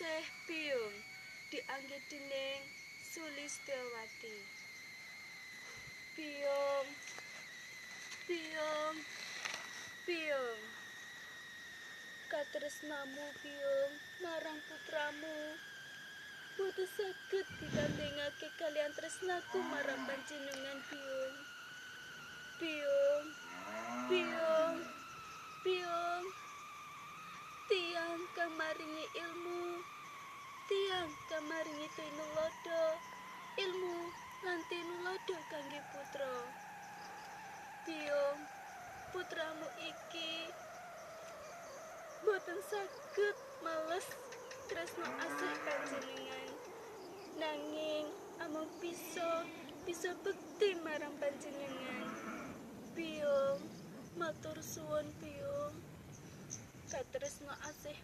asih Piyung dianggit dening Sulistyowati. Piyung, Piyung, Piyung, katresnamu Piyung marang putramu boten saged digandhengake kalian tresnaku marang panjenengan Piyung. Piyung, Piyung, Piyung, tiyang kang maringi ilmu, tiyang kang maringi tinulada, ilmu lan tinulada kangge putra. Piyung, putramu iki boten saged males tresno asih panjenengan, nanging amung bisa bekti marang panjenengan. Piyung, matur suwun Piyung. Katresno asih